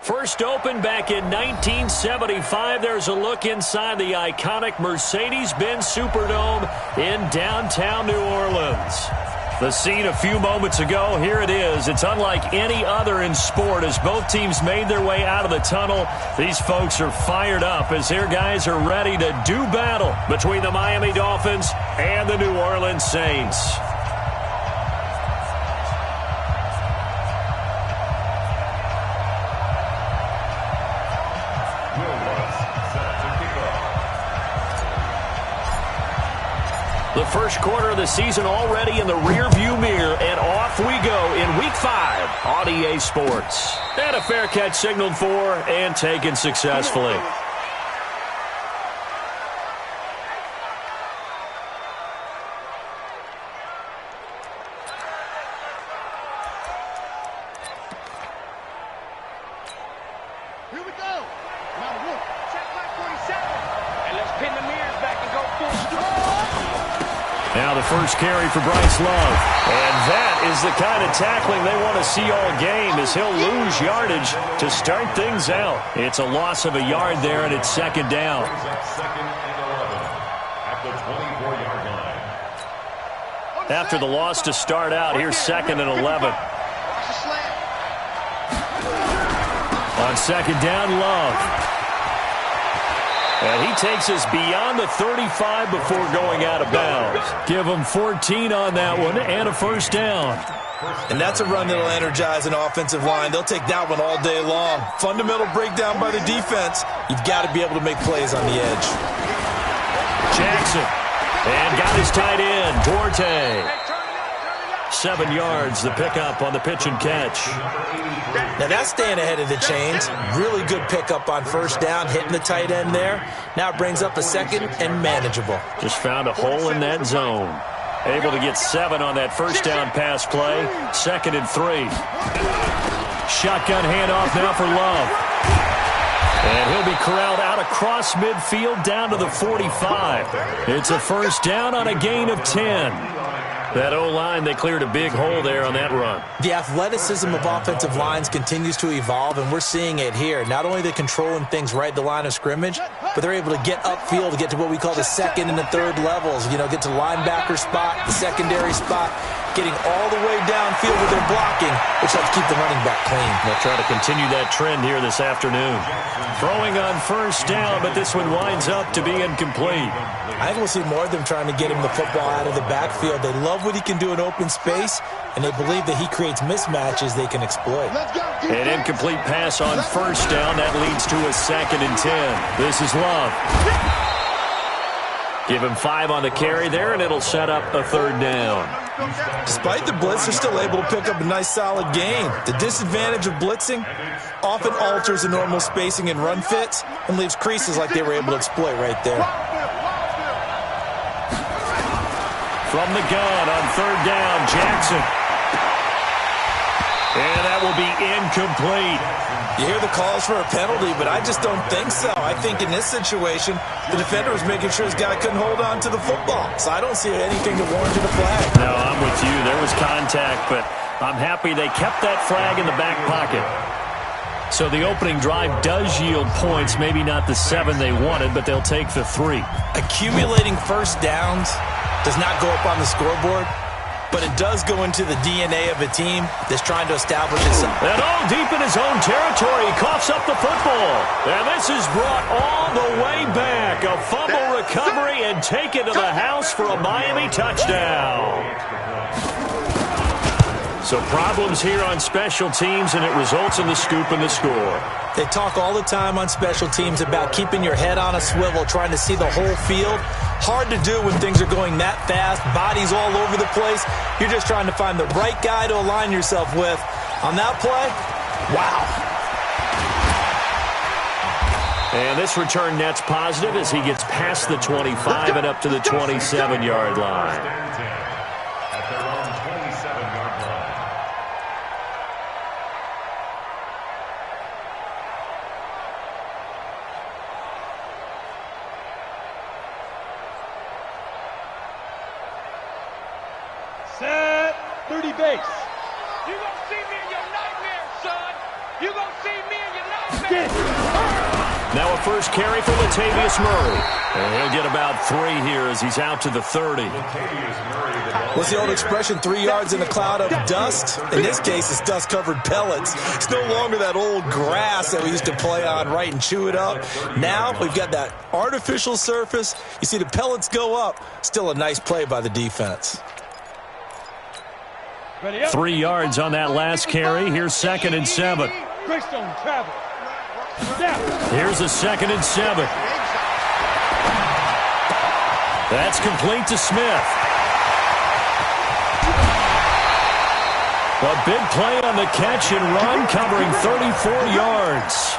First opened back in 1975. There's a look inside the iconic Mercedes-Benz Superdome in downtown New Orleans. The scene a few moments ago, here it is. It's unlike any other in sport as both teams made their way out of the tunnel. These folks are fired up as their guys are ready to do battle between the Miami Dolphins and the New Orleans Saints. The first quarter of the season already in the rearview mirror, and off we go in Week 5 on EA Sports. And a fair catch signaled for and taken successfully. Here we go. Number 1. Check back 47. And let's pin the mirrors back and go full strong. Now the first carry for Bryce Love. And that is the kind of tackling they want to see all game as he'll lose yardage to start things out. It's a loss of a yard there, and it's second down. Second and 11 at the 24-yard line. After the loss to start out, here's second and 11. Watch the slant. On second down, Love. And he takes us beyond the 35 before going out of bounds. Give him 14 on that one and a first down. And that's a run that'll energize an offensive line. They'll take that one all day long. Fundamental breakdown by the defense. You've got to be able to make plays on the edge. Jackson. And got his tight end, Duarte. 7 yards, the pickup on the pitch and catch. Now that's staying ahead of the chains. Really good pickup on first down, hitting the tight end there. Now it brings up a second and manageable. Just found a hole in that zone. Able to get 7 on that first down pass play. Second and 3. Shotgun handoff now for Love. And he'll be corralled out across midfield down to the 45. It's a first down on a gain of 10. That O-line, they cleared a big hole there on that run. The athleticism of offensive lines continues to evolve, and we're seeing it here. Not only are they controlling things right at the line of scrimmage, but they're able to get upfield to get to what we call the second and the third levels. You know, get to linebacker spot, the secondary spot, getting all the way downfield with their blocking, which helps keep the running back clean. They'll try to continue that trend here this afternoon. Throwing on first down, but this one winds up to be incomplete. I think we'll see more of them trying to get him the football out of the backfield. They love what he can do in open space, and they believe that he creates mismatches they can exploit. An incomplete pass on first down. That leads to a second and 10. This is Love. Give him 5 on the carry there, and it'll set up a third down. Despite the blitz, they're still able to pick up a nice solid gain. The disadvantage of blitzing often alters the normal spacing and run fits and leaves creases like they were able to exploit right there. From the gun on third down, Jackson. And that will be incomplete. You hear the calls for a penalty, but I just don't think so. I think in this situation, the defender was making sure his guy couldn't hold on to the football. So I don't see anything that warranted a flag. No, I'm with you. There was contact, but I'm happy they kept that flag in the back pocket. So the opening drive does yield points, maybe not the 7 they wanted, but they'll take the 3. Accumulating first downs does not go up on the scoreboard, but it does go into the DNA of a team that's trying to establish itself. And all deep in his own territory, he coughs up the football. And this is brought all the way back. A fumble recovery and taken to the house for a Miami touchdown. So problems here on special teams, and it results in the scoop and the score. They talk all the time on special teams about keeping your head on a swivel, trying to see the whole field. Hard to do when things are going that fast, bodies all over the place. You're just trying to find the right guy to align yourself with. On that play, wow. And this return net's positive as he gets past the 25 and up to the 27-yard line. Set 30 base. You gonna see me in your nightmares, son. You gonna see me in your nightmares. Now a first carry for Latavius Murray. And he'll get about 3 here as he's out to the 30. What's the old expression, 3 yards in a cloud of dust? In this case, it's dust-covered pellets. It's no longer that old grass that we used to play on, right, and chew it up. Now we've got that artificial surface. You see the pellets go up. Still a nice play by the defense. 3 yards on that last carry. Here's 2nd and 7. Here's a 2nd and 7. That's complete to Smith. A big play on the catch and run, covering 34 yards.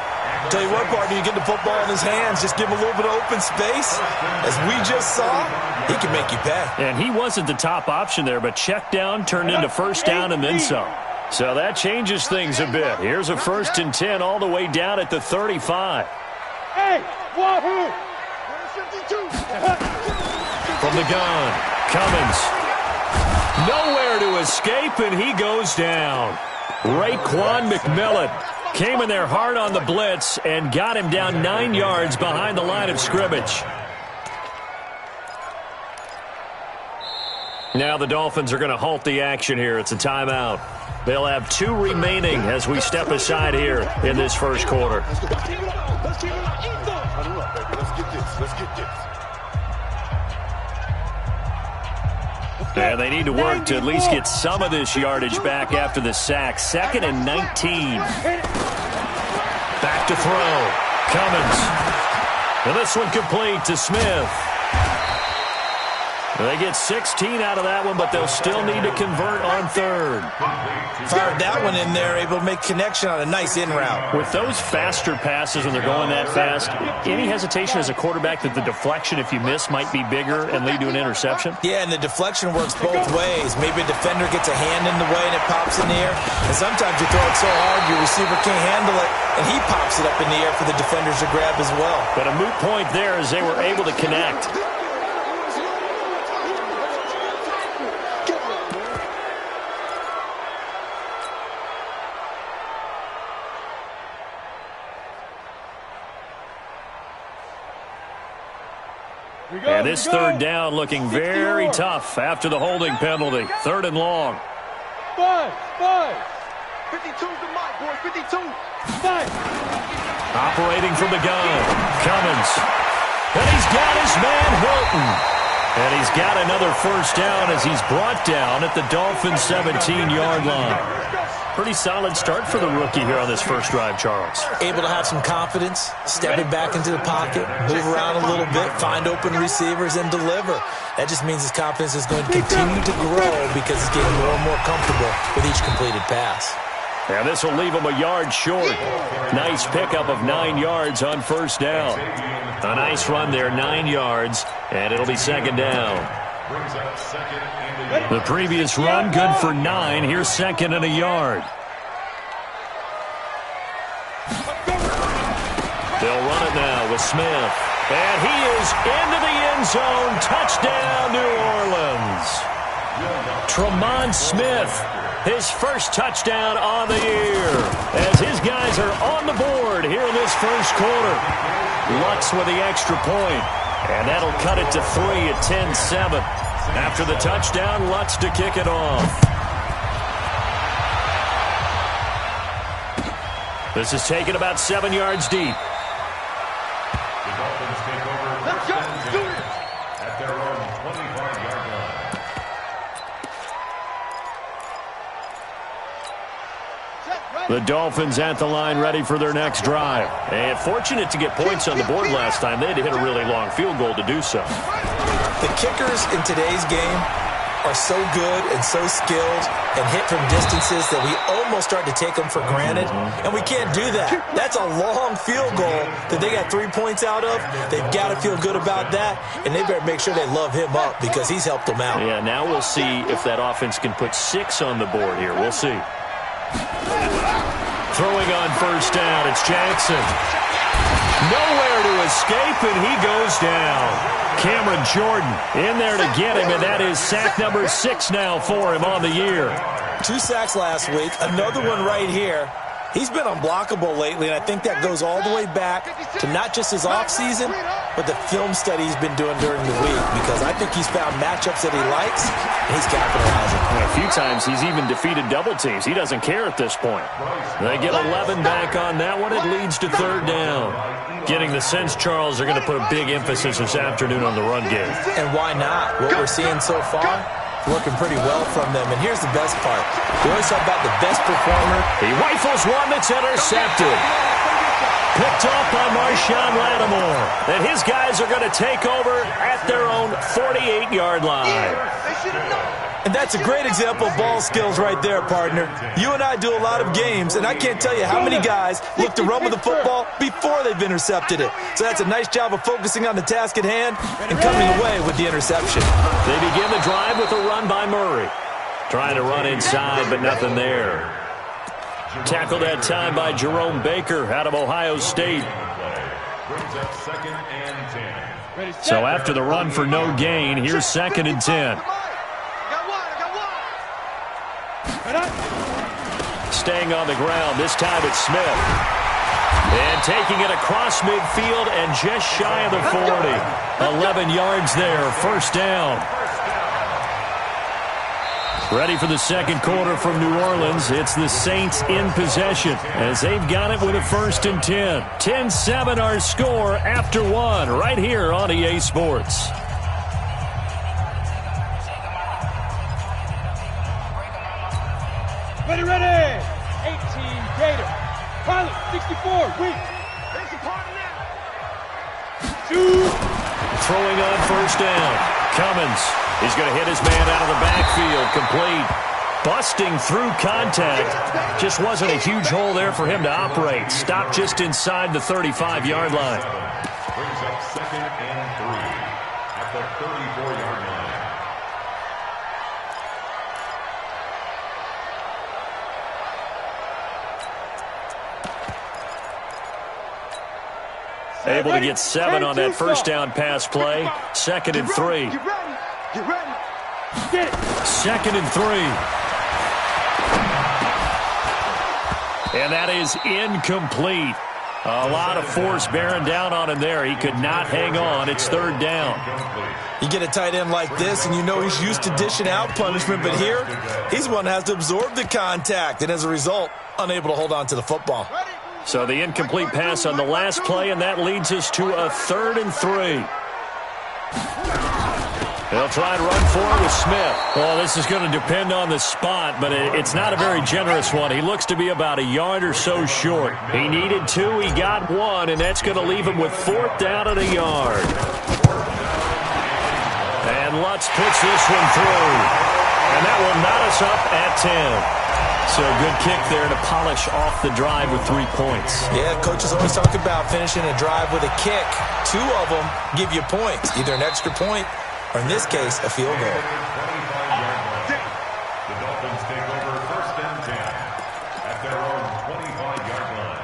Tell you what, partner, you get the football in his hands, just give him a little bit of open space. As we just saw, he can make you pay. And he wasn't the top option there, but check down turned into first down and then some. So that changes things a bit. Here's a 1st and 10 all the way down at the 35. Hey, wahoo! From the gun, Cummins. Nowhere to escape, and he goes down. Raekwon McMillan came in there hard on the blitz and got him down 9 yards behind the line of scrimmage. Now the Dolphins are going to halt the action here. It's a timeout. They'll have 2 remaining as we step aside here in this first quarter. Let's get this. And they need to work to at least get some of this yardage back after the sack. 2nd and 19. Back to throw. Cummins. And this one complete to Smith. They get 16 out of that one, but they'll still need to convert on 3rd. Fired that one in there, able to make connection on a nice in route. With those faster passes when they're going that fast, any hesitation as a quarterback that the deflection, if you miss, might be bigger and lead to an interception? Yeah, and the deflection works both ways. Maybe a defender gets a hand in the way and it pops in the air. And sometimes you throw it so hard your receiver can't handle it, and he pops it up in the air for the defenders to grab as well. But a moot point there as they were able to connect. And this 3rd down looking very tough after the holding penalty. 3rd and long. 5. 52's the mic, boys. 52. 5. Operating from the gun. Cummins. And he's got his man Hilton. And he's got another first down as he's brought down at the Dolphins' 17-yard line. Pretty solid start for the rookie here on this first drive, Charles. Able to have some confidence, stepping back into the pocket, move around a little bit, find open receivers, and deliver. That just means his confidence is going to continue to grow because he's getting more and more comfortable with each completed pass. And this will leave him a yard short. Nice pickup of 9 yards on first down. A nice run there, 9 yards, and it'll be 2nd down. The previous run, good for 9. Here's 2nd and a yard. They'll run it now with Smith. And he is into the end zone. Touchdown, New Orleans. Tremont Smith, his first touchdown on the year, as his guys are on the board here in this first quarter. Lutz with the extra point, and that'll cut it to 3 at 10-7. After the touchdown, Lutz to kick it off. This is taken about 7 yards deep. The Dolphins take over first and 10 at their own 25-yard line. The Dolphins at the line ready for their next drive. And fortunate to get points on the board last time. They had to hit a really long field goal to do so. The kickers in today's game are so good and so skilled and hit from distances that we almost start to take them for granted. And we can't do that. That's a long field goal that they got 3 points out of. They've got to feel good about that, and they better make sure they love him up because he's helped them out. Yeah, now we'll see if that offense can put 6 on the board here. We'll see. Throwing on first down, it's Jackson. Nowhere to escape, and he goes down. Cameron Jordan in there to get him, and that is sack number 6 now for him on the year. 2 sacks last week, another one right here. He's been unblockable lately, and I think that goes all the way back to not just his offseason, but the film study he's been doing during the week, because I think he's found matchups that he likes, and he's capitalizing. A few times he's even defeated double teams. He doesn't care at this point. They get 11 back on that one. It leads to third down. Getting the sense, Charles, they're going to put a big emphasis this afternoon on the run game. And why not? What we're seeing so far, working pretty well from them. And here's the best part. We always talk about the best performer. He rifles one that's intercepted. Picked off by Marshawn Lattimore. And his guys are going to take over at their own 48-yard line. And that's a great example of ball skills right there, partner. You and I do a lot of games, and I can't tell you how many guys look to run with the football before they've intercepted it. So that's a nice job of focusing on the task at hand and coming away with the interception. They begin the drive with a run by Murray. Trying to run inside, but nothing there. Tackled that time by Jerome Baker out of Ohio State. So after the run for no gain, here's 2nd and 10. Staying on the ground, this time it's Smith. And taking it across midfield and just shy of the 40. 11 yards there, first down. Ready for the second quarter from New Orleans. It's the Saints in possession as they've got it with a 1st and 10. 10-7 our score after one right here on EA Sports. Ready. 18 Gator. Pilot 64. Weak. There's a partner now. 2. Throwing on first down. Cummins. He's going to hit his man out of the backfield. Complete. Busting through contact. Just wasn't a huge hole there for him to operate. Stopped just inside the 35-yard line. Brings up 2nd and 3 at the 34-yard line. Able to get 7 on that first down pass play. 2nd and 3. Get ready. Get it. 2nd and 3. And that is incomplete. A lot of force bearing down on him there. He could not hang on. It's 3rd down. You get a tight end like this, and you know he's used to dishing out punishment, but here, he's one that has to absorb the contact, and as a result, unable to hold on to the football. So the incomplete pass on the last play, and that leads us to a 3rd and 3. They'll try and run forward with Smith. Well, this is going to depend on the spot, but it's not a very generous one. He looks to be about a yard or so short. He needed 2. He got 1, and that's going to leave him with 4th down at a yard. And Lutz puts this one through. And that will knot us up at 10. So good kick there to polish off the drive with 3 points. Yeah, coaches always talk about finishing a drive with a kick. 2 of them give you points, either an extra point or, in this case, a field goal. The Dolphins take over 1st and 10 at their own 25-yard line.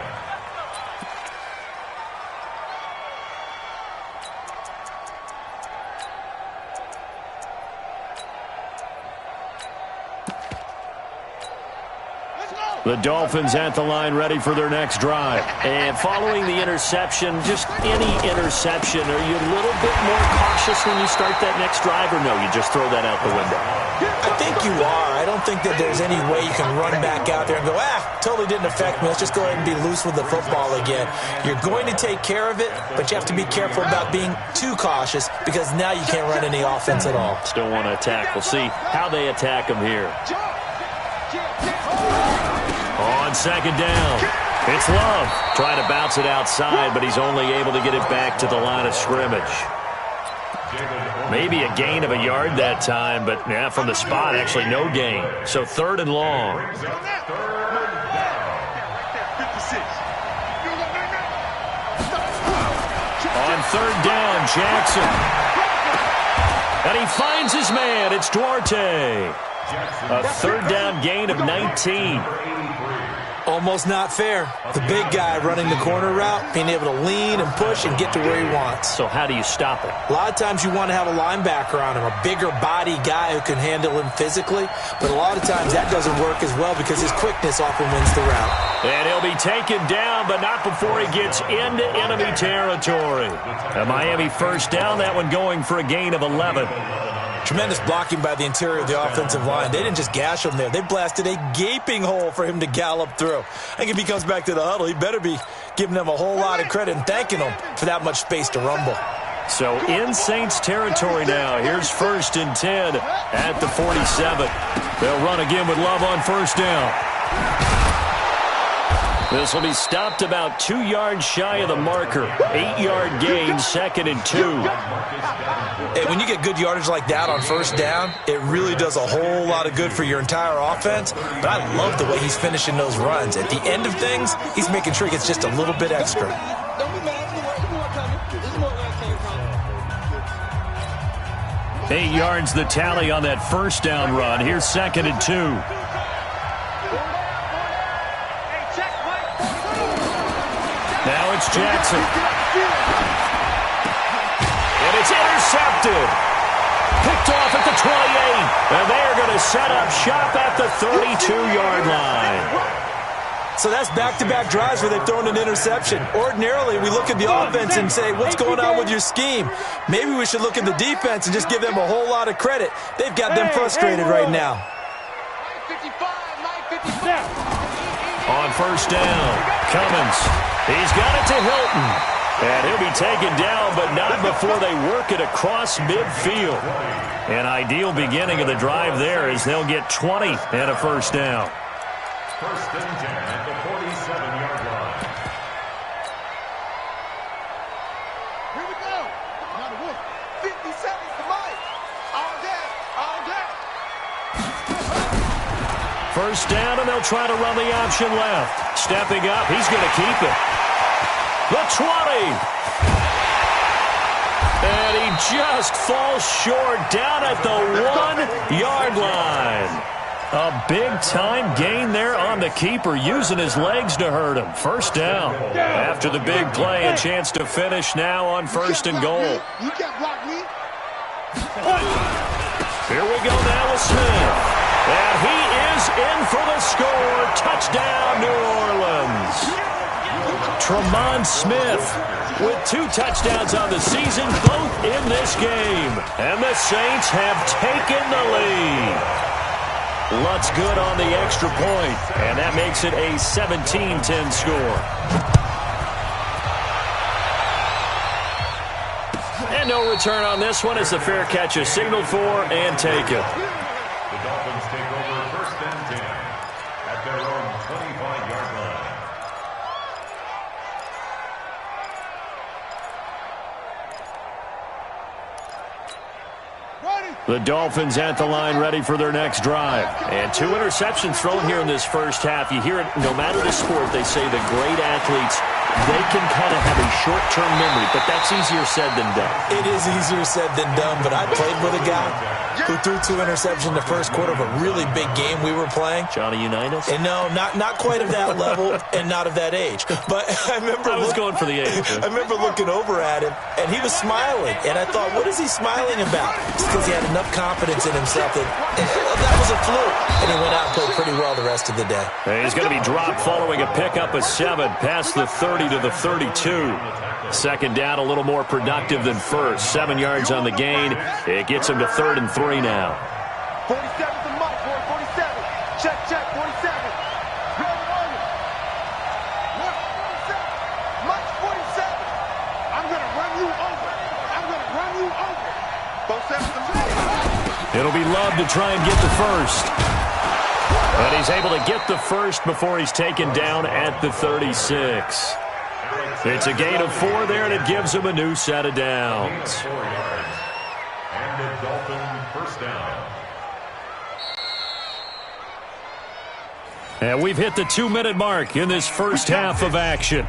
The Dolphins at the line ready for their next drive. And following the interception, just any interception, are you a little bit more cautious when you start that next drive, or no, you just throw that out the window? I think you are. I don't think that there's any way you can run back out there and go, totally didn't affect me. Let's just go ahead and be loose with the football again. You're going to take care of it, but you have to be careful about being too cautious because now you can't run any offense at all. Still want to attack. We'll see how they attack him here. On 2nd down, it's Love. Trying to bounce it outside, but he's only able to get it back to the line of scrimmage. Maybe a gain of a yard that time, but yeah, from the spot, actually no gain. So 3rd and long. On 3rd down, Jackson. And he finds his man. It's Duarte. A 3rd down gain of 19. Almost not fair. The big guy running the corner route, being able to lean and push and get to where he wants. So how do you stop it? A lot of times you want to have a linebacker on him, a bigger body guy who can handle him physically. But a lot of times that doesn't work as well because his quickness often wins the route. And he'll be taken down, but not before he gets into enemy territory. A Miami first down, that one going for a gain of 11. Tremendous blocking by the interior of the offensive line. They didn't just gash him there. They blasted a gaping hole for him to gallop through. I think if he comes back to the huddle, he better be giving them a whole lot of credit and thanking them for that much space to rumble. So in Saints territory now. Here's 1st and 10 at the 47. They'll run again with Love on first down. This will be stopped about 2 yards shy of the marker. 8-yard gain, 2nd and 2. Hey, when you get good yardage like that on first down, it really does a whole lot of good for your entire offense. But I love the way he's finishing those runs. At the end of things, he's making sure he gets just a little bit extra. Don't be mad. There's more coming. 8 yards the tally on that first down run. Here's 2nd and 2. Now it's Jackson. And it's intercepted. Picked off at the 28. And they are going to set up shop at the 32-yard line. So that's back-to-back drives where they've thrown an interception. Ordinarily, we look at the offense and say, what's going on with your scheme? Maybe we should look at the defense and just give them a whole lot of credit. They've got them frustrated right now. On first down, Cummins. He's got it to Hilton. And he'll be taken down, but not before they work it across midfield. An ideal beginning of the drive there as they'll get 20 and a first down. 1st and 10 at the 47-yard line. Here we go. Now the wolf. 50 seconds to Mike. All day. All day. First down, and they'll try to run the option left. Stepping up, he's going to keep it. The 20. And he just falls short down at the 1-yard line. A big-time gain there on the keeper, using his legs to hurt him. First down. After the big play, a chance to finish now on 1st and goal. You can't block me. Here we go now with Smith. And he is in for the score. Touchdown, New Orleans. Tremont Smith with 2 touchdowns on the season, both in this game. And the Saints have taken the lead. Lutz good on the extra point, and that makes it a 17-10 score. And no return on this one as the fair catch is signaled for and taken. The Dolphins take over 1st and 10 at their own 25-yard line. The Dolphins at the line ready for their next drive. And 2 interceptions thrown here in this first half. You hear it, no matter the sport, they say the great athletes, they can kind of have a short-term memory, but that's easier said than done. It is easier said than done, but I played with a guy who threw 2 interceptions in the first quarter of a really big game we were playing. Johnny Unitas? And no, not quite of that level and not of that age. But I was going for the age. I remember looking over at him, and he was smiling. And I thought, what is he smiling about? It's because he had enough confidence in himself that was a fluke. And he went out and played pretty well the rest of the day. And he's going to be dropped following a pickup of 7 past the 30 to the 32. 2nd down, a little more productive than first. 7 yards on the gain. It gets him to 3rd and 3 now. 47 to Mike, boy. 47. Check, 47. Real running. 47. Mike, 47. I'm going to run you over. I'm going to run you over. 47 to Mike. It'll be Love to try and get the first. And he's able to get the first before he's taken down at the 36. It's a gain of 4 there, and it gives him a new set of downs. 4 yards. And the Dolphin first down. And we've hit the 2-minute mark in this first half of action.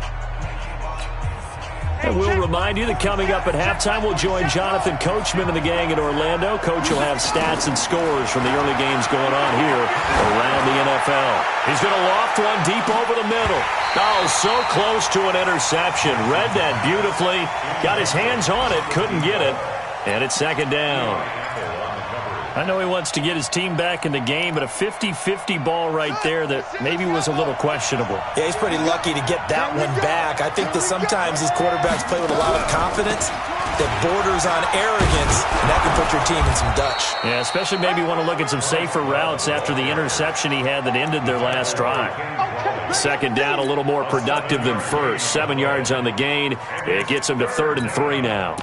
And we'll remind you that coming up at halftime, we'll join Jonathan Coachman and the gang in Orlando. Coach will have stats and scores from the early games going on here around the NFL. He's going to loft one deep over the middle. Oh, so close to an interception. Read that beautifully. Got his hands on it, couldn't get it. And it's second down. I know he wants to get his team back in the game, but a 50-50 ball right there that maybe was a little questionable. Yeah, he's pretty lucky to get that one back. I think that sometimes these quarterbacks play with a lot of confidence that borders on arrogance, and that can put your team in some Dutch. Yeah, especially maybe want to look at some safer routes after the interception he had that ended their last drive. Second down, a little more productive than first. 7 yards on the gain. It gets him to 3rd and 3 now.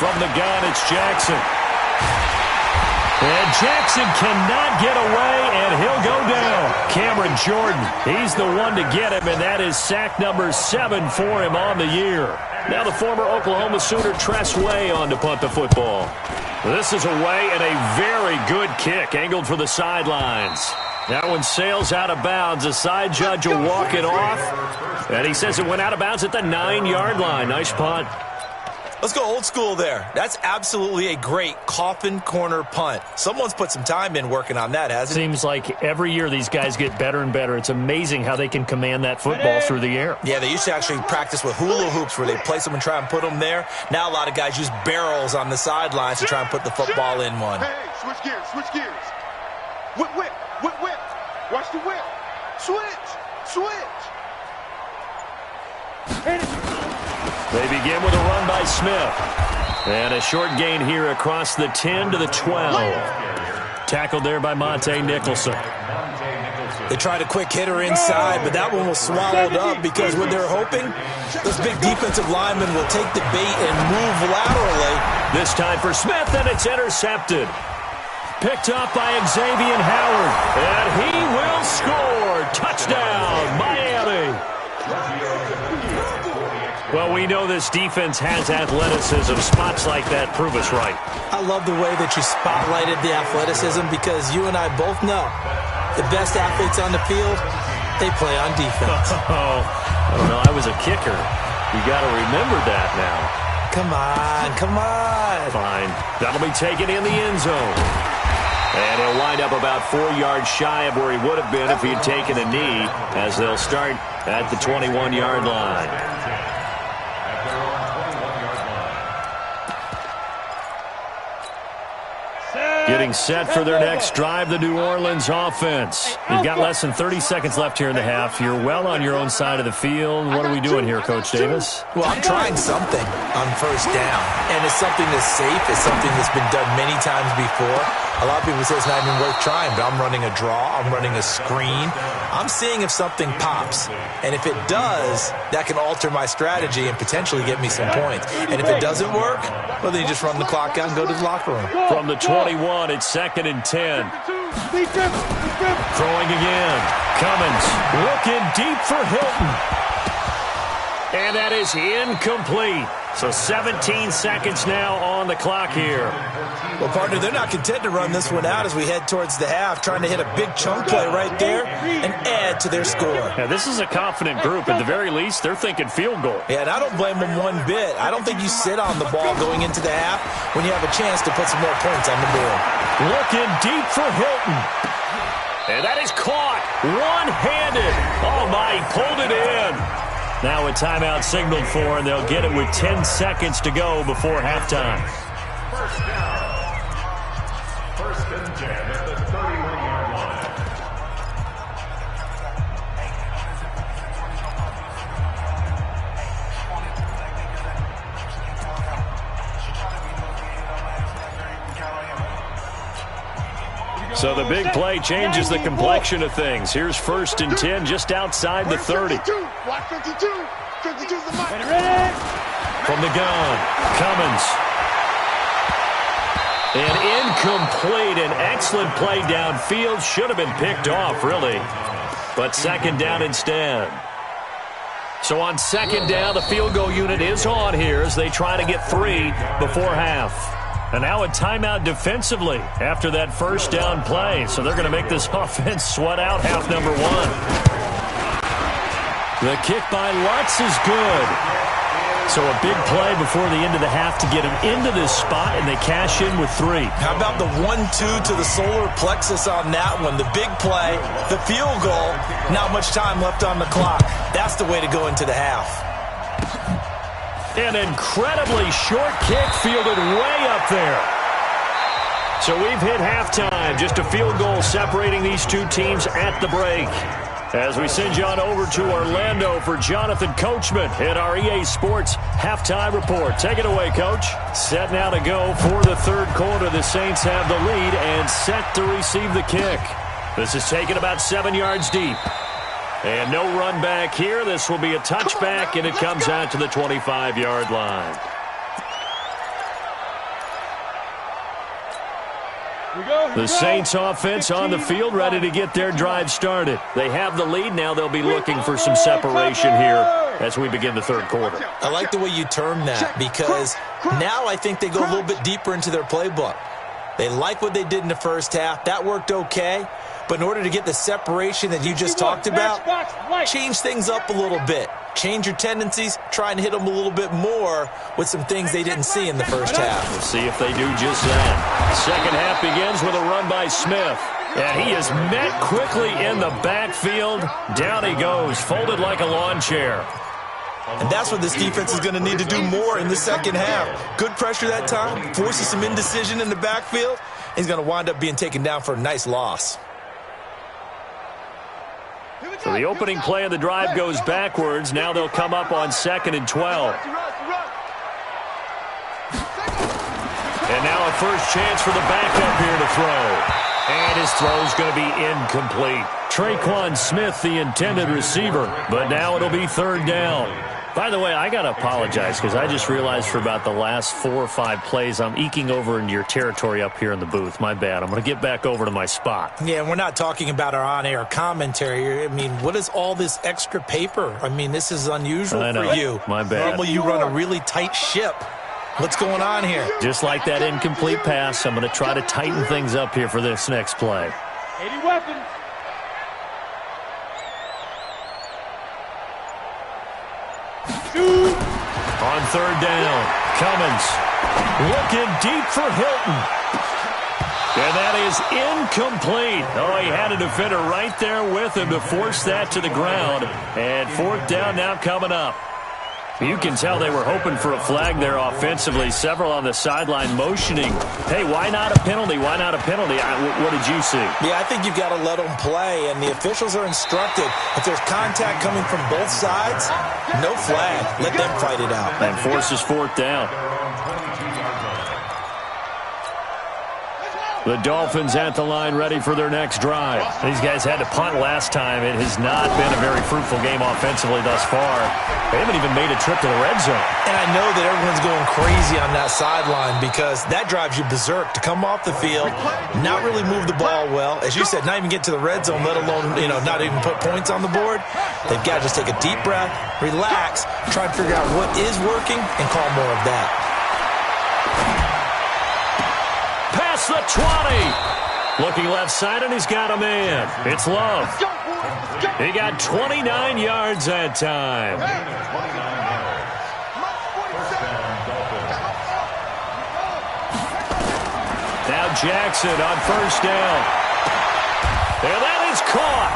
From the gun, it's Jackson. And Jackson cannot get away, and he'll go down. Cameron Jordan, he's the one to get him, and that is sack number 7 for him on the year. Now the former Oklahoma Sooner Tress Way on to punt the football. This is away, and a very good kick, angled for the sidelines. That one sails out of bounds. The side judge will walk it off, and he says it went out of bounds at the 9-yard line. Nice punt. Let's go old school there. That's absolutely a great coffin corner punt. Someone's put some time in working on that, hasn't it? Seems like every year these guys get better and better. It's amazing how they can command that football through the air. Yeah, they used to actually practice with hula hoops where they place them and try and put them there. Now a lot of guys use barrels on the sidelines to try and put the football in one. Hey, switch gears, switch gears. Whip, whip, whip, whip. Watch the whip. Switch, switch. They begin with a run by Smith. And a short gain here across the 10 to the 12. Tackled there by Monte Nicholson. They tried a quick hitter inside, but that one was swallowed up because what they're hoping, those big defensive linemen will take the bait and move laterally. This time for Smith, and it's intercepted. Picked up by Xavier Howard. And he will score. Touchdown, Miami. Well, we know this defense has athleticism. Spots like that prove us right. I love the way that you spotlighted the athleticism because you and I both know the best athletes on the field, they play on defense. Oh, I don't know. I was a kicker. You got to remember that now. Come on, come on. Fine. That'll be taken in the end zone. And he'll wind up about 4 yards shy of where he would have been if he had taken a knee, as they'll start at the 21-yard line. Getting set for their next drive, the New Orleans offense. You've got less than 30 seconds left here in the half. You're well on your own side of the field. What are we doing here, Coach Davis? Well, I'm trying something on first down, and it's something that's safe. It's something that's been done many times before. A lot of people say it's not even worth trying, but I'm running a draw. I'm running a screen. I'm seeing if something pops, and if it does, that can alter my strategy and potentially get me some points. And if it doesn't work, well, then you just run the clock out and go to the locker room. From the 21, it's 2nd and 10. Throwing again. Cummins looking deep for Hilton. And that is incomplete. So 17 seconds now on the clock here. Well, partner, they're not content to run this one out as we head towards the half, trying to hit a big chunk play right there and add to their score. Yeah, this is a confident group. At the very least, they're thinking field goal. Yeah, and I don't blame them one bit. I don't think you sit on the ball going into the half when you have a chance to put some more points on the board. Looking deep for Hilton. And that is caught one-handed. Oh, my, he pulled it in. Now a timeout signaled for, and they'll get it with 10 seconds to go before halftime. First down. 1st and 10 at the 31-yard line. So the big play changes the complexion of things. Here's 1st and 10 just outside the 30. Watch 52. 52's the mic. From the gun, Cummins. An incomplete, an excellent play downfield. Should have been picked off, really. But 2nd down instead. So on 2nd down, the field goal unit is on here as they try to get 3 before half. And now a timeout defensively after that first down play. So they're going to make this offense sweat out half number one. The kick by Lutz is good. So a big play before the end of the half to get him into this spot, and they cash in with 3. How about the 1-2 to the solar plexus on that one? The big play, the field goal, not much time left on the clock. That's the way to go into the half. An incredibly short kick fielded way up there. So we've hit halftime. Just a field goal separating these two teams at the break. As we send you on over to Orlando for Jonathan Coachman in our EA Sports Halftime Report. Take it away, Coach. Set now to go for the third quarter. The Saints have the lead and set to receive the kick. This is taken about 7 yards deep. And no run back here. This will be a touchback, and it comes out to the 25-yard line. The Saints offense on the field, ready to get their drive started. They have the lead. Now they'll be looking for some separation here as we begin the third quarter. I like the way you term that, because now I think they go a little bit deeper into their playbook. They like what they did in the first half. That worked okay. But in order to get the separation that you just talked about, change things up a little bit. Change your tendencies, try and hit them a little bit more with some things they didn't see in the first half. We'll see if they do just that. Second half begins with a run by Smith. And he is met quickly in the backfield. Down he goes, folded like a lawn chair. And that's what this defense is going to need to do more in the second half. Good pressure that time, forces some indecision in the backfield. He's going to wind up being taken down for a nice loss. So the opening play of the drive goes backwards. Now they'll come up on 2nd and 12. And now a first chance for the backup here to throw. And his throw's going to be incomplete. Traquan Smith, the intended receiver. But now it'll be 3rd down. By the way, I got to apologize because I just realized for about the last 4 or 5 plays, I'm eking over into your territory up here in the booth. My bad. I'm going to get back over to my spot. Yeah, we're not talking about our on-air commentary. I mean, what is all this extra paper? I mean, this is unusual for you. My bad. Normally you run a really tight ship. What's going on here? Just like that incomplete pass, I'm going to try to tighten things up here for this next play. 80 weapons. On 3rd down, Cummins looking deep for Hilton. And that is incomplete. Oh, he had a defender right there with him to force that to the ground. And 4th down now coming up. You can tell they were hoping for a flag there offensively. Several on the sideline motioning. Hey, why not a penalty? Why not a penalty? What did you see? Yeah, I think you've got to let them play, and the officials are instructed. If there's contact coming from both sides, no flag. Let them fight it out. And forces 4th down. The Dolphins at the line ready for their next drive. These guys had to punt last time. It has not been a very fruitful game offensively thus far. They haven't even made a trip to the red zone. And I know that everyone's going crazy on that sideline because that drives you berserk to come off the field, not really move the ball well. As you said, not even get to the red zone, let alone, not even put points on the board. They've got to just take a deep breath, relax, try to figure out what is working, and call more of that. Past the 20. Looking left side, and he's got a man. It's Love. He got 29 yards that time. Now Jackson on 1st down. And that is caught.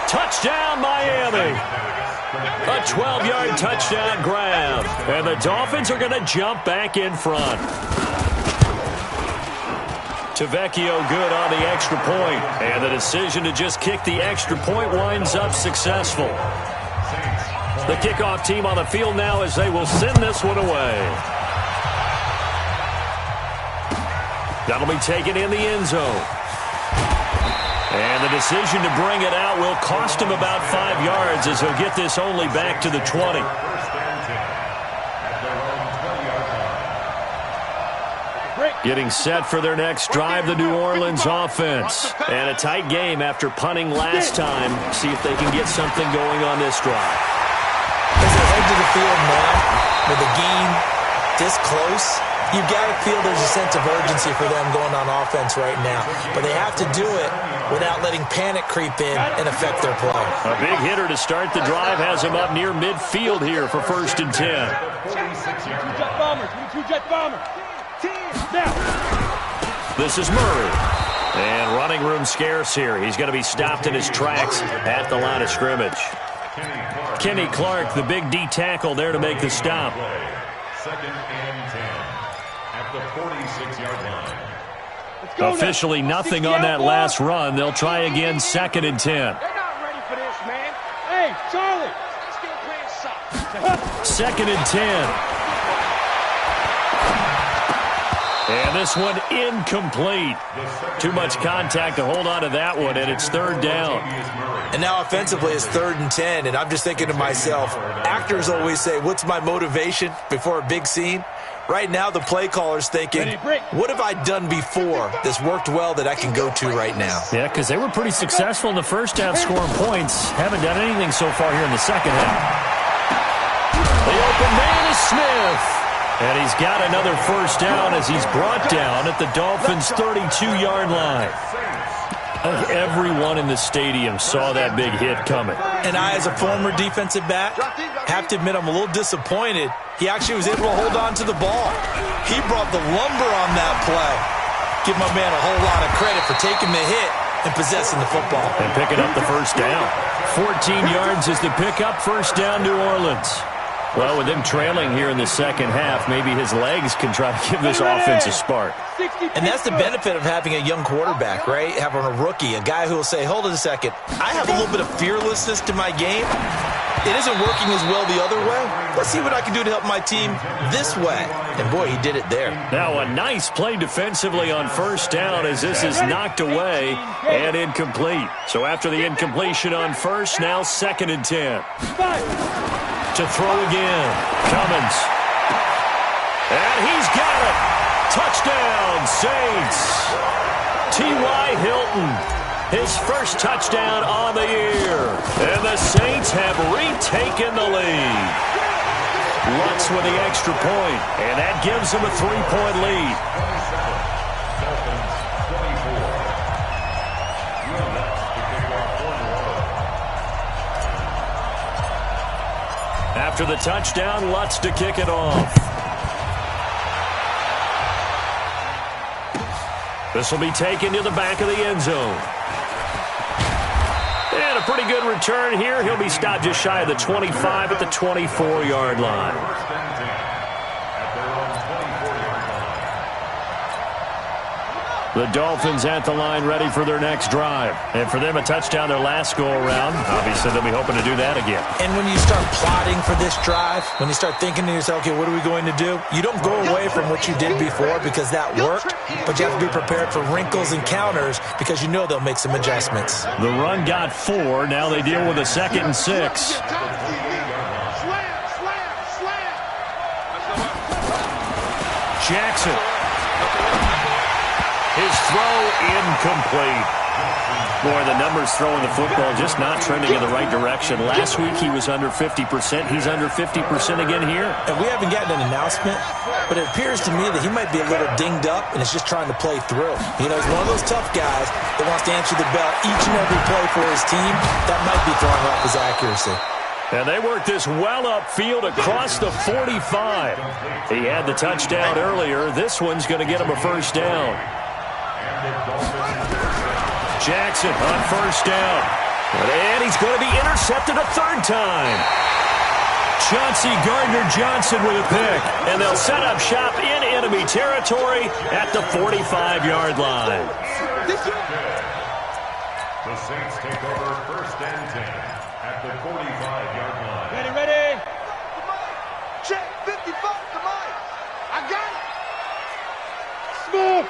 Touchdown, Miami. A 12-yard touchdown grab. And the Dolphins are going to jump back in front. Tavecchio good on the extra point. And the decision to just kick the extra point winds up successful. The kickoff team on the field now as they will send this one away. That'll be taken in the end zone. And the decision to bring it out will cost him about 5 yards as he'll get this only back to the 20. Getting set for their next drive, the New Orleans offense. And a tight game after punting last time. See if they can get something going on this drive. As they head to the field now with a gain this close, you've got to feel there's a sense of urgency for them going on offense right now. But they have to do it without letting panic creep in and affect their play. A big hitter to start the drive has him up near midfield here for 1st and 10. Two-jet bombers. Two-jet bombers. Now. This is Murray. And running room scarce here. He's going to be stopped in his tracks at the line of scrimmage. Kenny Clark, the big D tackle there to make the stop. 2nd and 10 at the 46-yard line. Officially nothing on that last run. They'll try again 2nd and 10. They're not ready for this, man. Hey, Charlie. Let's get playing soft. 2nd and 10. And this one incomplete. Too much contact to hold on to that one, and it's 3rd down. And now offensively it's 3rd and 10, and I'm just thinking to myself, actors always say, what's my motivation before a big scene? Right now the play caller's thinking, what have I done before that's worked well that I can go to right now? Yeah, because they were pretty successful in the first half scoring points. Haven't done anything so far here in the second half. The open man is Smith. And he's got another 1st down as he's brought down at the Dolphins' 32-yard line. Everyone in the stadium saw that big hit coming. And I, as a former defensive back, have to admit I'm a little disappointed. He actually was able to hold on to the ball. He brought the lumber on that play. Give my man a whole lot of credit for taking the hit and possessing the football. And picking up the 1st down. 14 yards is the pickup, 1st down, New Orleans. Well, with him trailing here in the second half, maybe his legs can try to give this offense a spark. And that's the benefit of having a young quarterback, right? Having a rookie, a guy who will say, hold it a second, I have a little bit of fearlessness to my game. It isn't working as well the other way. Let's see what I can do to help my team this way. And, boy, he did it there. Now a nice play defensively on 1st down as this is knocked away and incomplete. So after the incompletion on 1st, now 2nd and 10. To throw again. Cummins. And he's got it. Touchdown, Saints. T.Y. Hilton. His 1st touchdown on the year. And the Saints have retaken the lead. Lutz with the extra point, and that gives them a 3-point lead. After the touchdown, Lutz to kick it off. This will be taken to the back of the end zone. And a pretty good return here. He'll be stopped just shy of the 25 at the 24-yard line. The Dolphins at the line ready for their next drive. And for them, a touchdown their last go-around. Obviously, they'll be hoping to do that again. And when you start plotting for this drive, when you start thinking to yourself, okay, what are we going to do? You don't go away from what you did before because that worked, but you have to be prepared for wrinkles and counters because you know they'll make some adjustments. The run got 4. Now they deal with a 2nd and 6. Jackson. His throw incomplete. Boy, the numbers throwing the football just not trending in the right direction. Last week he was under 50%. He's under 50% again here. And we haven't gotten an announcement, but it appears to me that he might be a little dinged up and is just trying to play through. You know, he's one of those tough guys that wants to answer the bell each and every play for his team. That might be throwing off his accuracy. And they worked this well upfield across the 45. He had the touchdown earlier. This one's going to get him a 1st down. Jackson on 1st down. And he's going to be intercepted a 3rd time. Chauncey Gardner-Johnson with a pick. And they'll set up shop in enemy territory at the 45-yard line. The Saints take over 1st and 10 at the 45-yard line. Ready. Check 55, come on. I got it. Smooth.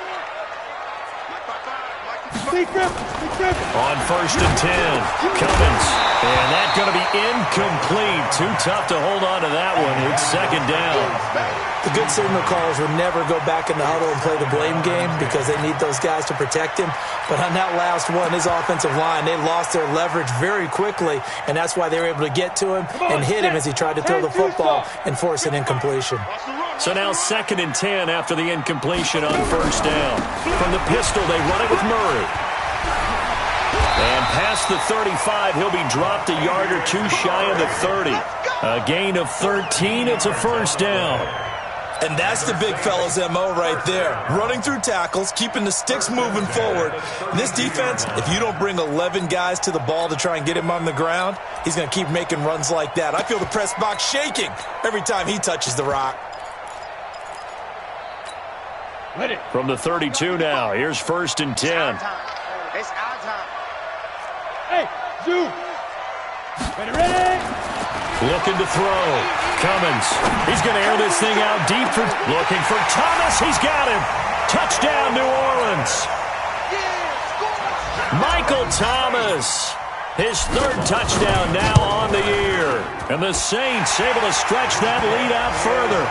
On 1st and 10, Cummins. And that's going to be incomplete. Too tough to hold on to that one. It's 2nd down. The good signal callers would never go back in the huddle and play the blame game because they need those guys to protect him. But on that last one, his offensive line, they lost their leverage very quickly, and that's why they were able to get to him and hit him as he tried to throw the football and force an incompletion. So now 2nd and 10 after the incompletion on first down. From the pistol, they run it with Murray. And past the 35, he'll be dropped a yard or two shy of the 30. A gain of 13, it's a first down. And that's the big fella's MO right there. Running through tackles, keeping the sticks moving forward. In this defense, if you don't bring 11 guys to the ball to try and get him on the ground, he's going to keep making runs like that. I feel the press box shaking every time he touches the rock. From the 32 now, here's 1st and 10. It's our time. Hey, Zoo. Ready? Looking to throw. Cummins. He's going to air this thing out deep. Looking for Thomas. He's got him. Touchdown, New Orleans. Michael Thomas. His 3rd touchdown now on the year. And the Saints able to stretch that lead out further.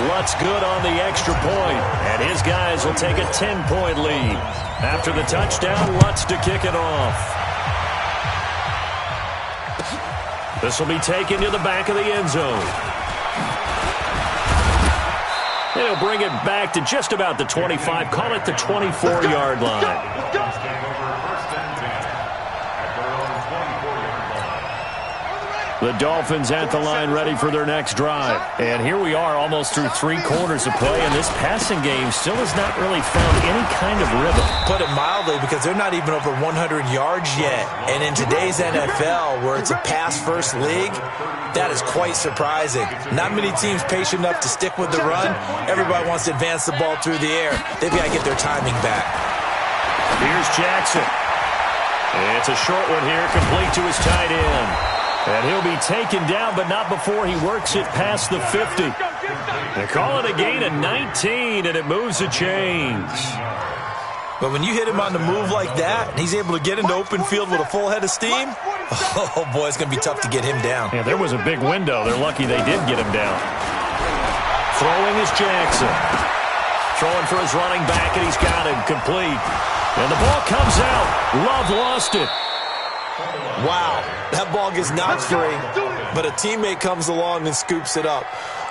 Lutz good on the extra point. And his guys will take a 10-point lead. After the touchdown, Lutz to kick it off. This will be taken to the back of the end zone. He'll bring it back to just about the 25. Call it the 24-yard line. The Dolphins at the line ready for their next drive. And here we are almost through 3 quarters of play, and this passing game still has not really found any kind of rhythm. Put it mildly, because they're not even over 100 yards yet. And in today's NFL, where it's a pass-first league, that is quite surprising. Not many teams patient enough to stick with the run. Everybody wants to advance the ball through the air. They've got to get their timing back. Here's Jackson. It's a short one here, complete to his tight end. And he'll be taken down, but not before he works it past the 50. They call it a gain of 19, and it moves the chains. But when you hit him on the move like that, and he's able to get into open field with a full head of steam, oh, boy, it's going to be tough to get him down. Yeah, there was a big window. They're lucky they did get him down. Throwing is Jackson. Throwing for his running back, and he's got him complete. And the ball comes out. Love lost it. Wow, that ball gets knocked free, but a teammate comes along and scoops it up.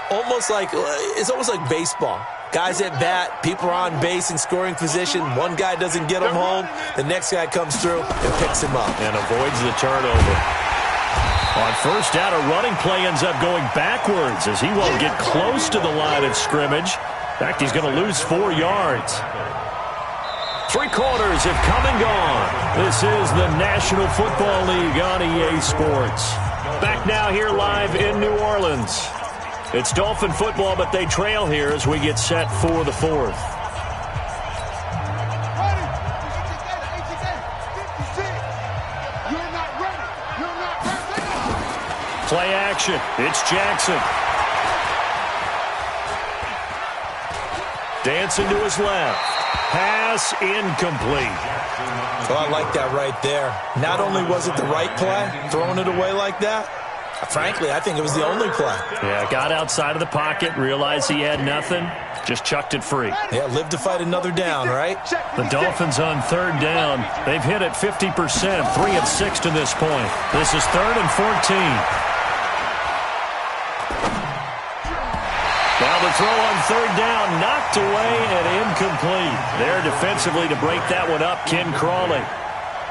It's almost like baseball. Guys at bat, people are on base in scoring position. One guy doesn't get him home. The next guy comes through and picks him up. And avoids the turnover. On first down, a running play ends up going backwards as he won't get close to the line of scrimmage. In fact, he's going to lose 4 yards. 3 quarters have come and gone. This is the National Football League on EA Sports. Back now here live in New Orleans. It's Dolphin football, but they trail here as we get set for the 4th. Play action. It's Jackson. Dancing to his left. Pass incomplete. Oh, I like that right there. Not only was it the right play, throwing it away like that, frankly, I think it was the only play. Yeah, got outside of the pocket, realized he had nothing, just chucked it free. Yeah, live to fight another down, right? The Dolphins on 3rd down. They've hit it 50%, 3 of 6 to this point. This is 3rd and 14. Now the throw on 3rd down, knocked away and incomplete. There defensively to break that one up, Ken Crawley.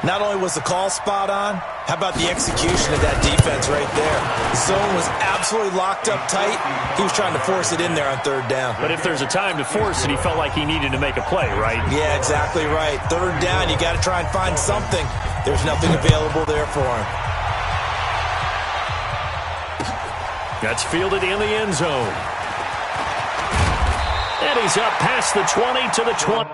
Not only was the call spot on, how about the execution of that defense right there? The zone was absolutely locked up tight. He was trying to force it in there on 3rd down. But if there's a time to force it, he felt like he needed to make a play, right? Yeah, exactly right. 3rd down, you got to try and find something. There's nothing available there for him. That's fielded in the end zone. And he's up past the 20 to the 20.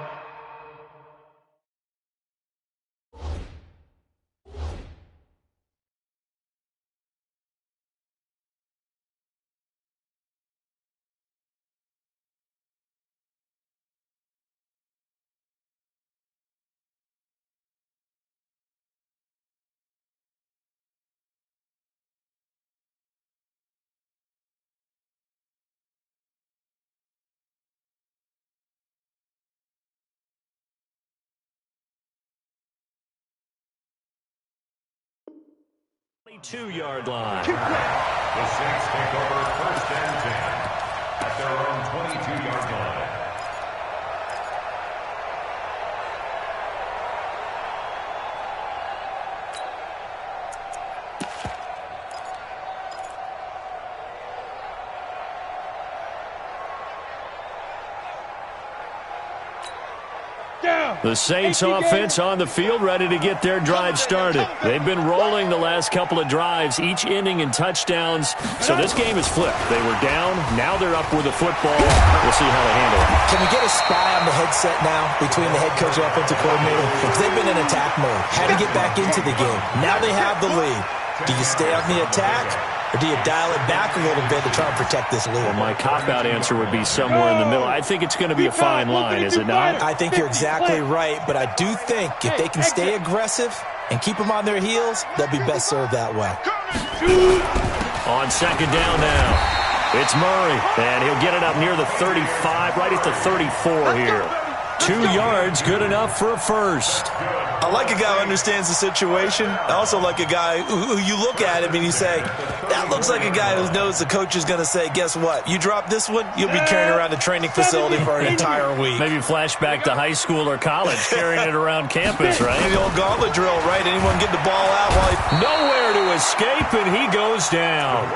Two-yard line. The Saints take over 1st and 10. at their own 22-yard line. The Saints offense on the field, ready to get their drive started. They've been rolling the last couple of drives, each ending in touchdowns. So this game is flipped. They were down. Now they're up with the football. We'll see how they handle it. Can we get a spy on the headset now between the head coach and offensive coordinator? Because they've been in attack mode. Had to get back into the game. Now they have the lead. Do you stay on the attack? Or do you dial it back a little bit to try and protect this lead? Well, my cop-out answer would be somewhere in the middle. I think it's going to be a fine line, is it not? I think you're exactly right, but I do think if they can stay aggressive and keep them on their heels, they'll be best served that way. On second down now, it's Murray, and he'll get it up near the 35, right at the 34 here. 2 yards, good enough for a first. I like a guy who understands the situation. I also like a guy who you look at him and you say, that looks like a guy who knows the coach is going to say, guess what? You drop this one, you'll be carrying around the training facility for an entire week. Maybe flashback to high school or college, carrying it around campus, right? The old gauntlet drill, right? Anyone get the ball out while nowhere to escape, and he goes down.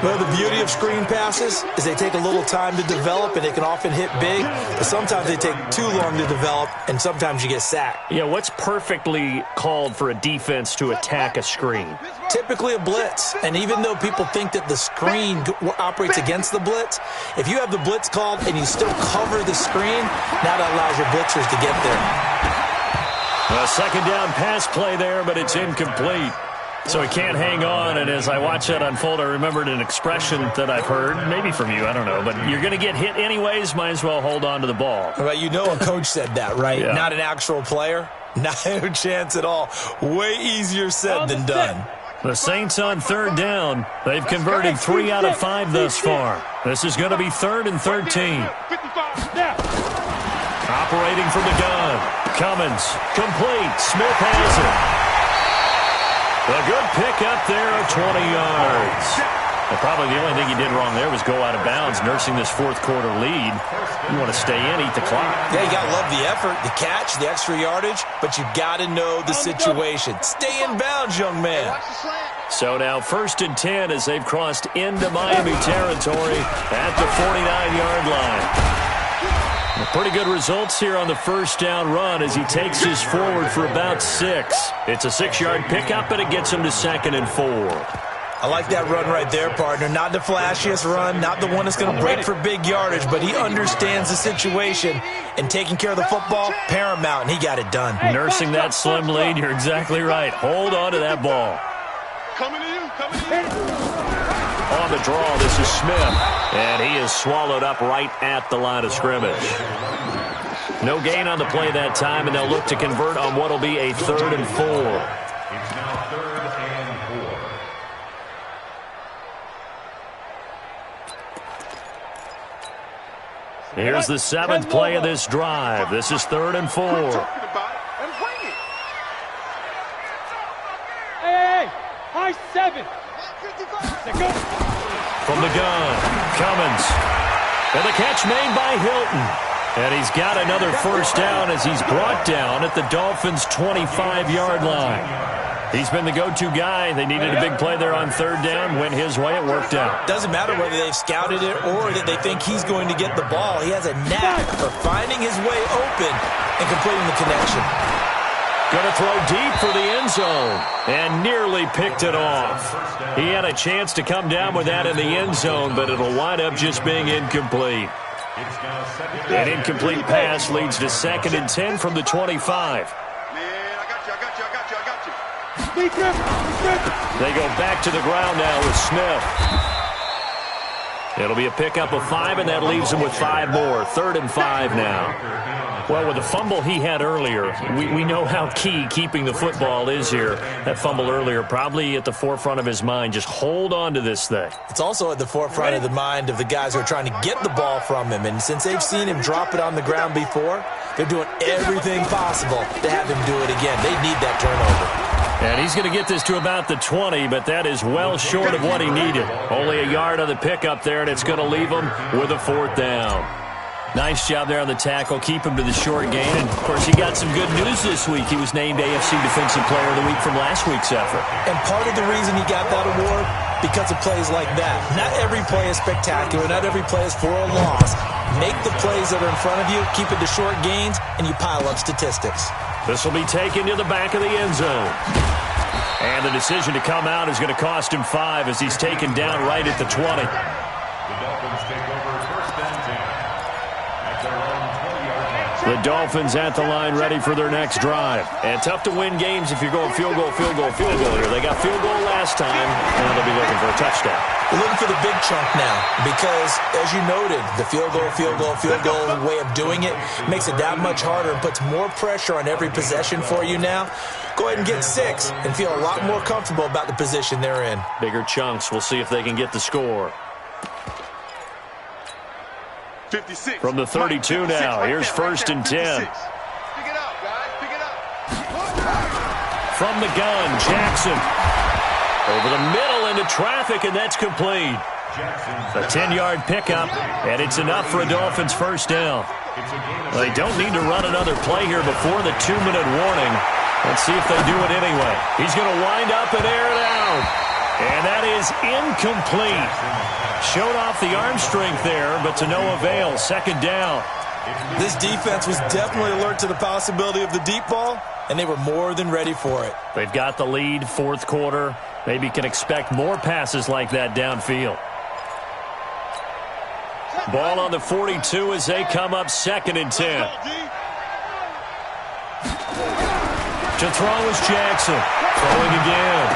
Well, the beauty of screen passes is they take a little time to develop, and they can often hit big, but sometimes they take too long to develop, and sometimes you get sacked. Yeah, what's perfectly called for a defense to attack a screen? Typically a blitz, and even though people think that the screen operates against the blitz, if you have the blitz called and you still cover the screen, now that allows your blitzers to get there. A second down pass play there, but it's incomplete. So he can't hang on, and as I watch that unfold, I remembered an expression that I've heard, maybe from you, I don't know, but you're going to get hit anyways, might as well hold on to the ball. Right, you know a coach said that, right? Yeah. Not an actual player. Not a chance at all. Way easier said than done. The Saints on third down. They've converted 3 out of 5 thus far. This is going to be 3rd and 13. Operating from the gun. Cummins, complete. Smith has it. A good pick up there of 20 yards. Well, probably the only thing he did wrong there was go out of bounds, nursing this fourth-quarter lead. You want to stay in, eat the clock. Yeah, you got to love the effort, the catch, the extra yardage, but you got to know the situation. Stay in bounds, young man. So now 1st and 10 as they've crossed into Miami territory at the 49-yard line. Pretty good results here on the first down run as he takes this forward for about 6. It's a 6-yard pickup, and it gets him to 2nd and 4. I like that run right there, partner. Not the flashiest run, not the one that's going to break for big yardage, but he understands the situation, and taking care of the football, paramount, and he got it done. Nursing that slim lead, you're exactly right. Hold on to that ball. Coming to you, coming to you. On the draw, this is Smith, and he is swallowed up right at the line of scrimmage. No gain on the play that time, and they'll look to convert on what will be a 3rd and 4. It's now 3rd and 4. Here's the 7th play of this drive. This is 3rd and 4. Hey, high 7. From the gun, Cummins. And the catch made by Hilton. And he's got another first down as he's brought down at the Dolphins' 25-yard line. He's been the go-to guy. They needed a big play there on 3rd down. Went his way. It worked out. Doesn't matter whether they've scouted it or that they think he's going to get the ball. He has a knack for finding his way open and completing the connection. Going to throw deep for the end zone and nearly picked it off. He had a chance to come down with that in the end zone, but it'll wind up just being incomplete. An incomplete pass leads to 2nd and 10 from the 25. They go back to the ground now with Smith. It'll be a pickup of 5, and that leaves him with 5 more. 3rd and 5 now. Well, with the fumble he had earlier, we know how key keeping the football is here. That fumble earlier probably at the forefront of his mind. Just hold on to this thing. It's also at the forefront of the mind of the guys who are trying to get the ball from him. And since they've seen him drop it on the ground before, they're doing everything possible to have him do it again. They need that turnover. And he's going to get this to about the 20, but that is well short of what he needed. Only a yard on the pickup there, and it's going to leave him with a 4th down. Nice job there on the tackle. Keep him to the short gain. And, of course, he got some good news this week. He was named AFC Defensive Player of the Week from last week's effort. And part of the reason he got that award, because of plays like that. Not every play is spectacular. Not every play is for a loss. Make the plays that are in front of you, keep it to short gains, and you pile up statistics. This will be taken to the back of the end zone. And the decision to come out is going to cost him 5 as he's taken down right at the 20. The Dolphins take over 1st and 10 at their own 20-yard line. The Dolphins at the line ready for their next drive. And tough to win games if you're going field goal, field goal, field goal here. They got field goal last time. Now they'll be looking for a touchdown. We're looking for the big chunk now because, as you noted, the field goal way of doing it makes it that much harder and puts more pressure on every possession for you now. Go ahead and get 6 and feel a lot more comfortable about the position they're in. Bigger chunks. We'll see if they can get the score. 56. From the 32 now. Here's 1st and 10. Pick it up, guys. Pick it up. From the gun, Jackson. Over the middle into traffic, and that's complete. A 10-yard pickup, and it's enough for a Dolphins 1st down. Well, they don't need to run another play here before the 2-minute warning. Let's see if they do it anyway. He's going to wind up and air it out. And that is incomplete. Showed off the arm strength there, but to no avail. 2nd down. This defense was definitely alert to the possibility of the deep ball, and they were more than ready for it. They've got the lead, 4th quarter. Maybe can expect more passes like that downfield. Ball on the 42 as they come up 2nd and 10. To throw is Jackson. Throwing again.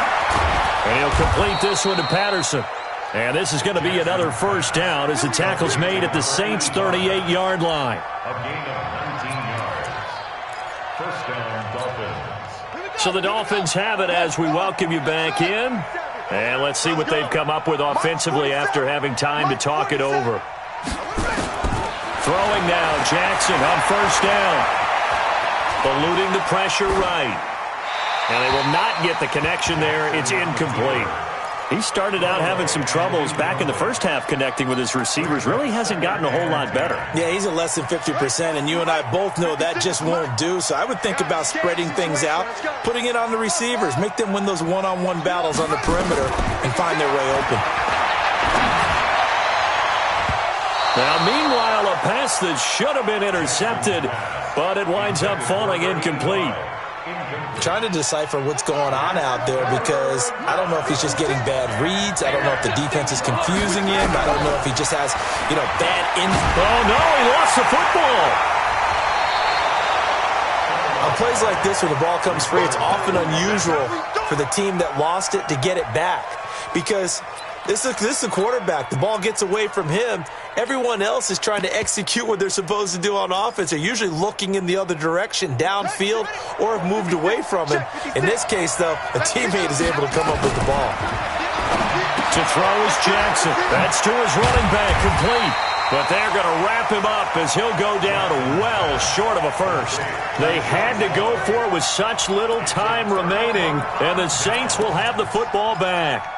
And he'll complete this one to Patterson. And this is going to be another 1st down as the tackle's made at the Saints' 38-yard line. A gain of 19 yards. 1st down, Dolphins. So the Dolphins have it as we welcome you back in. And let's see what they've come up with offensively after having time to talk it over. Throwing now, Jackson on 1st down. Eluding the pressure right. And they will not get the connection there. It's incomplete. He started out having some troubles back in the first half connecting with his receivers. Really hasn't gotten a whole lot better. Yeah, he's at less than 50%, and you and I both know that just won't do. So I would think about spreading things out, putting it on the receivers, make them win those one-on-one battles on the perimeter, and find their way open. Now, meanwhile, a pass that should have been intercepted, but it winds up falling incomplete. Trying to decipher what's going on out there because I don't know if he's just getting bad reads. I don't know if the defense is confusing him. I don't know if he just has, bad info. Oh, no, he lost the football. On plays like this where the ball comes free, it's often unusual for the team that lost it to get it back because this is a quarterback. The ball gets away from him. Everyone else is trying to execute what they're supposed to do on offense. They're usually looking in the other direction, downfield, or have moved away from him. In this case, though, a teammate is able to come up with the ball. To throw is Jackson. That's to his running back, complete. But they're going to wrap him up as he'll go down well short of a 1st. They had to go for it with such little time remaining, and the Saints will have the football back.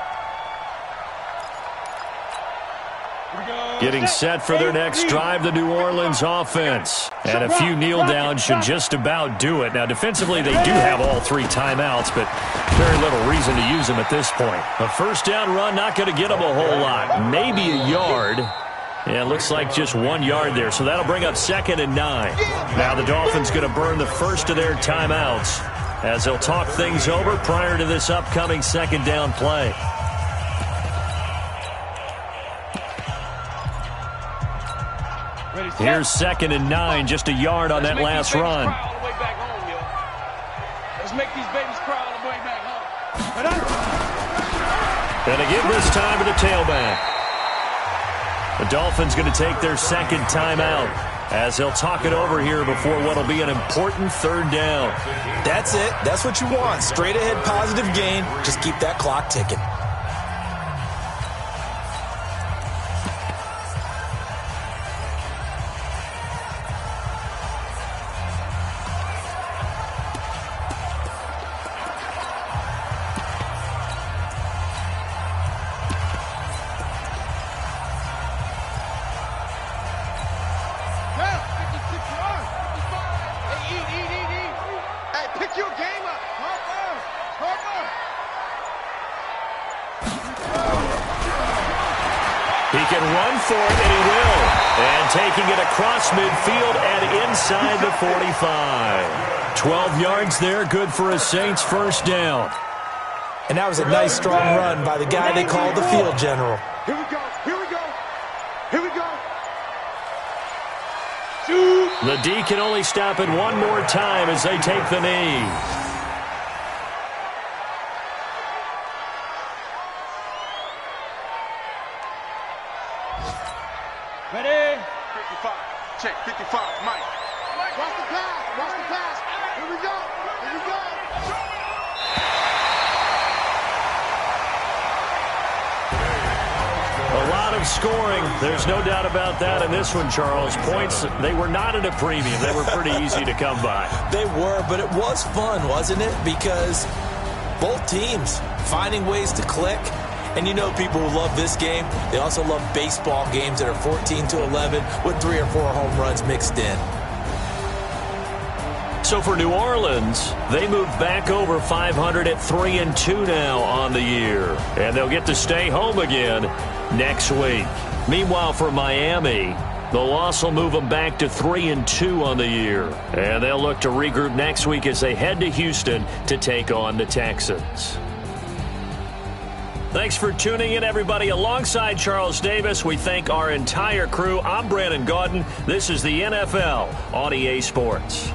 Getting set for their next drive, the New Orleans offense. And a few kneel downs should just about do it. Now, defensively, they do have all 3 timeouts, but very little reason to use them at this point. A 1st down run, not going to get them a whole lot. Maybe a yard. Yeah, it looks like just 1 yard there, so that'll bring up 2nd and 9. Now the Dolphins going to burn the first of their timeouts as they'll talk things over prior to this upcoming 2nd down play. Here's 2nd and 9, just a yard on that last run. Let's make these babies cry on the way back home. And they give this time to the tailback. The Dolphins going to take their 2nd timeout as they'll talk it over here before what will be an important 3rd down. That's it. That's what you want. Straight ahead positive gain. Just keep that clock ticking. He can run for it, and he will. And taking it across midfield and inside the 45. 12 yards there, good for a Saints first down. And that was a nice, strong run by the guy they called the field general. Here we go. Here we go. Here we go. The D can only stop it one more time as they take the knee. Ready? 55. Check. 55. Mike. Watch the pass. Watch the pass. Here we go. Here we go. A lot of scoring. There's no doubt about that in this one, Charles. Points, they were not at a premium. They were pretty easy to come by. They were, but it was fun, wasn't it? Because both teams finding ways to click. And you know people who love this game, they also love baseball games that are 14-11 with 3 or 4 home runs mixed in. So for New Orleans, they move back over 500 at 3-2 now on the year. And they'll get to stay home again next week. Meanwhile, for Miami, the loss will move them back to 3-2 on the year. And they'll look to regroup next week as they head to Houston to take on the Texans. Thanks for tuning in, everybody. Alongside Charles Davis, we thank our entire crew. I'm Brandon Gaudin. This is the NFL on EA Sports.